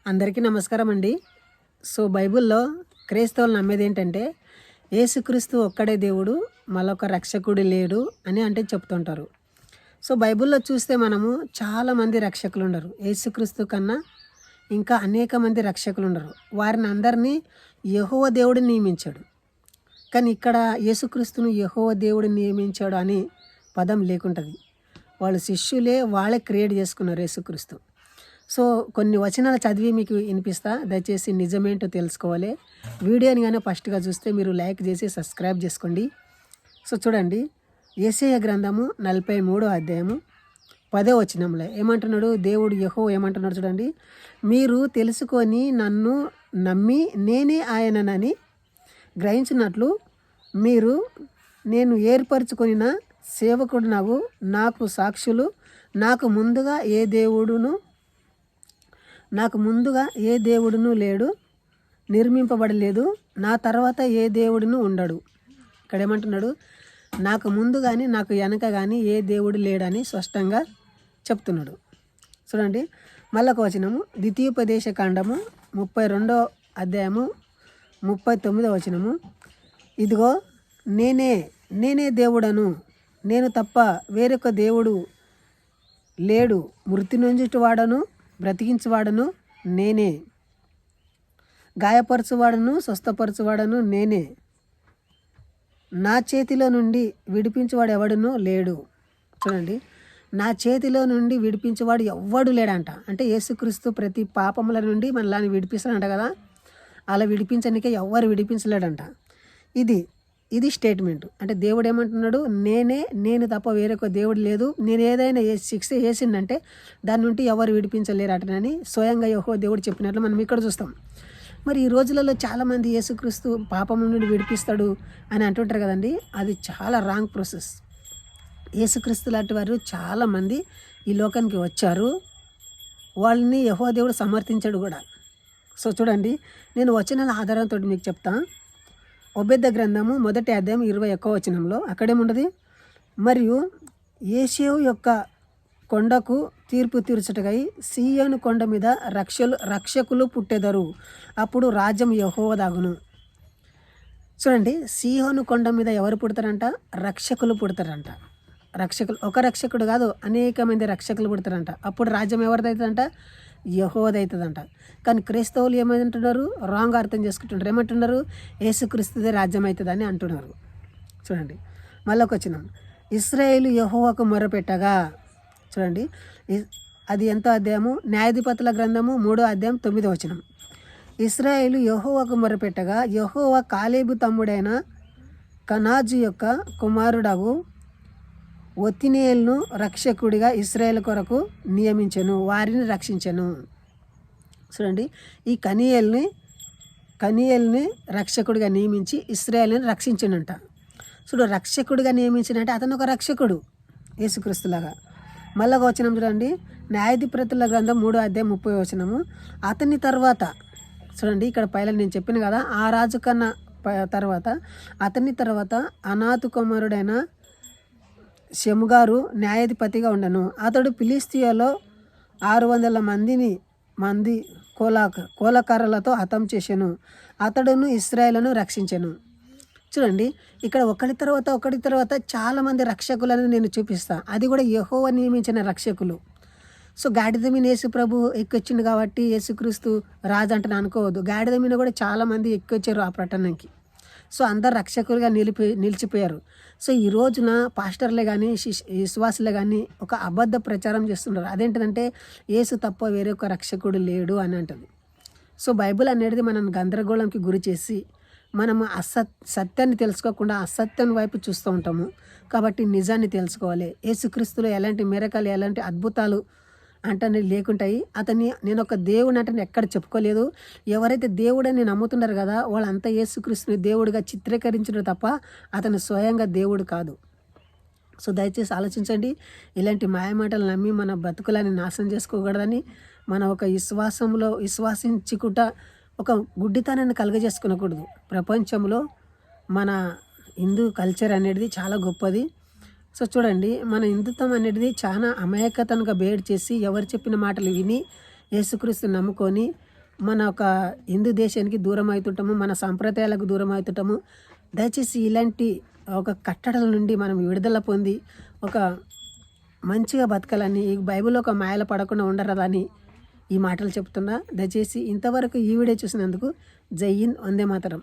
అందరికీ నమస్కారం అండి. బైబిల్‌లో క్రైస్తవులు నమ్మేది ఏంటంటే, యేసుక్రీస్తు ఒక్కడే దేవుడు, మరొక రక్షకుడు లేడు అని చెప్తుంటారు. బైబిల్‌లో చూస్తే మనము చాలామంది రక్షకులు ఉండరు. యేసుక్రీస్తు కన్నా ఇంకా అనేక మంది రక్షకులు ఉండరు. వారిని అందరినీ యెహోవా దేవుడు నియమించాడు. కానీ ఇక్కడ యేసుక్రీస్తును యెహోవా దేవుడు నియమించాడు అని పదం లేకుంటది. వాళ్ళ శిష్యులే వాళ్ళే క్రియేట్ చేసుకున్నారు యేసుక్రీస్తు. కొన్ని వచనాలు చదివి మీకు వినిపిస్తా. దయచేసి నిజమేంటో తెలుసుకోవాలి. వీడియోని కానీ ఫస్ట్గా చూస్తే మీరు లైక్ చేసి సబ్స్క్రైబ్ చేసుకోండి. చూడండి, యెషయా గ్రంథము 43వ అధ్యాయము 10వ వచనంలో ఏమంటున్నాడు దేవుడు యెహోవా ఏమంటున్నాడు చూడండి. మీరు తెలుసుకొని నన్ను నమ్మి నేనే ఆయననని గ్రహించినట్లు మీరు నేను ఏర్పరచుకొనిన సేవకుడు నాకు సాక్షులు. నాకు ముందుగా ఏ దేవుడును లేడు, నిర్మింపబడలేదు. నా తర్వాత ఏ దేవుడును ఉండడు. ఇక్కడ ఏమంటున్నాడు, నాకు ముందు కానీ నాకు వెనక కానీ ఏ దేవుడు లేడని స్పష్టంగా చెప్తున్నాడు. చూడండి, మళ్ళొక వచనము ద్వితీయోపదేశ కాండము 32వ అధ్యాయము 39వ వచనము. ఇదిగో నేనే దేవుడను, నేను తప్ప వేరొక దేవుడు లేడు. మృతి నుంచువాడను బ్రతికించువాడను నేనే, గాయపరచువాడను స్వస్థపరచువాడను నేనే. నా చేతిలో నుండి విడిపించువాడు ఎవడునూ లేడు. చూడండి, నా చేతిలో నుండి విడిపించేవాడు ఎవ్వడు లేడంట. అంటే యేసుక్రీస్తు ప్రతి పాపముల నుండి మనల్ని విడిపిస్తాడంట కదా. అలా విడిపించడానికే ఎవ్వరు విడిపించలేడంట. ఇది స్టేట్మెంట్. అంటే దేవుడు ఏమంటున్నాడు, నేను తప్ప వేరొక దేవుడు లేదు. నేను ఏదైనా శిక్ష వేసిందంటే దాని నుండి ఎవరు విడిపించలేరు అటనని స్వయంగా యెహోవా దేవుడు చెప్పినట్లు మనం ఇక్కడ చూస్తాం. మరి ఈ రోజులలో చాలామంది యేసుక్రీస్తు పాపం నుండి విడిపిస్తాడు అని అంటుంటారు కదండి. అది చాలా రాంగ్ ప్రాసెస్. యేసుక్రీస్తు లాంటి వారు చాలామంది ఈ లోకానికి వచ్చారు. వాళ్ళని యెహోవా దేవుడు సమర్థించాడు కూడా. చూడండి, నేను వచనాల ఆధారంతో మీకు చెప్తాను. ఓబేద్య గ్రంథము 1వ అధ్యాయం 21వ వచనంలో అక్కడేముండదు, మరియు యేషేవు యొక్క కొండకు తీర్పు తీర్చుటకై సీయోను కొండ మీద రక్షకులు పుట్టెదరు, అప్పుడు రాజ్యం యెహోవాదాగును. చూడండి, సీయోను కొండ మీద ఎవరు పుడతారంట? రక్షకులు పుడతారంట. ఒక రక్షకుడు కాదు, అనేక మంది రక్షకులు పుడతారంట. అప్పుడు రాజ్యం ఎవరిదవుతుందంట? యెహోవాదవుతుందంట. కానీ క్రైస్తవులు ఏమంటున్నారు? రాంగ్ అర్థం చేసుకుంటున్నారు. ఏమంటున్నారు? యేసుక్రీస్తుదే రాజ్యం అవుతుందని అంటున్నారు. చూడండి, మళ్ళొక వచనం, ఇశ్రాయేలు యెహోవాకు మొరపెట్టగా. చూడండి, అది ఎంతో అధ్యాయము? న్యాయాధిపతుల గ్రంథము 3వ అధ్యాయం 9వ వచనం. ఇశ్రాయేలు యెహోవాకు మొరపెట్టగా యెహోవా కాలేబు తమ్ముడైన కనాజు యొక్క కుమారుడగు ఒత్నియేలును రక్షకుడిగా ఇశ్రాయేలు కొరకు నియమించెను, వారిని రక్షించెను. చూడండి, ఈ కనియేల్ని రక్షకుడిగా నియమించి ఇశ్రాయేలుని రక్షించినంట. రక్షకుడిగా నియమించినంటే అతను ఒక రక్షకుడు యేసుక్రీస్తులాగా. మళ్ళొక వచనం చూడండి, న్యాయాధిపతుల గ్రంథం 3వ అధ్యాయం 30వ వచనము. అతని తర్వాత చూడండి, ఇక్కడ పైన నేను చెప్పిన కదా, ఆ రాజు కన్నా తర్వాత అతని తర్వాత అనాతు కుమారుడైన షెముగారు న్యాయాధిపతిగా ఉండను. అతడు ఫిలిష్తీయులలో 600 మంది కోలకర్రలతో హతం చేసెను. అతడును ఇశ్రాయేలును రక్షించెను. చూడండి, ఇక్కడ ఒకటి తర్వాత చాలామంది రక్షకులను నేను చూపిస్తా. అది కూడా యెహోవా నియమించిన రక్షకులు. గాడిద మీద యేసు ప్రభు ఎక్కొచ్చిండు కాబట్టి యేసుక్రీస్తు రాజు అంటే అనుకోవద్దు. గాడిద మీద కూడా చాలామంది ఎక్కొచ్చారు ఆ పట్టణంకి. అందరు రక్షకులుగా నిలిచిపోయారు. ఈ రోజున పాస్టర్లే కానీ విశ్వాసులే కానీ ఒక అబద్ధ ప్రచారం చేస్తున్నారు. అదేంటంటే యేసు తప్ప వేరొక రక్షకుడు లేడు అని అంటుంది. బైబిల్ అనేది మనం గందరగోళంకి గురి చేసి మనము సత్యాన్ని తెలుసుకోకుండా అసత్యం వైపు చూస్తూ ఉంటాము. కాబట్టి నిజాన్ని తెలుసుకోవాలి. యేసుక్రీస్తులో ఎలాంటి మిరకలు, ఎలాంటి అద్భుతాలు అంటే లేకుంటాయి. నేను ఒక దేవుడు అంటే ఎక్కడ చెప్పుకోలేదు. ఎవరైతే దేవుడని నమ్ముతున్నారు కదా, వాళ్ళంతా యేసుక్రీస్తుని దేవుడిగా చిత్రీకరించడం తప్ప అతను స్వయంగా దేవుడు కాదు. దయచేసి ఆలోచించండి. ఇలాంటి మాయమాటలు నమ్మి మన బతుకులని నాశనం చేసుకోకూడదని, మన ఒక విశ్వాసించుకుంట ఒక గుడ్డితనాన్ని కలుగజేసుకునకూడదు. ప్రపంచంలో మన హిందూ కల్చర్ అనేది చాలా గొప్పది. చూడండి, మన హిందుత్వం అనేది చాలా అమాయకతనుగా బేడ్ చేసి ఎవరు చెప్పిన మాటలు విని యేసుక్రీస్తు నమ్ముకొని మన ఒక హిందూ దేశానికి దూరం అవుతుంటాము, మన సాంప్రదాయాలకు దూరం అవుతుంటాము. దయచేసి ఇలాంటి ఒక కట్టడల నుండి మనం విడుదల పొంది ఒక మంచిగా బతకాలని, ఈ బైబిల్లో ఒక మాయల పడకుండా ఉండరాదని ఈ మాటలు చెప్తున్నా. దయచేసి ఇంతవరకు ఈ వీడియో చూసినందుకు జై హింద్, వందే మాతరం.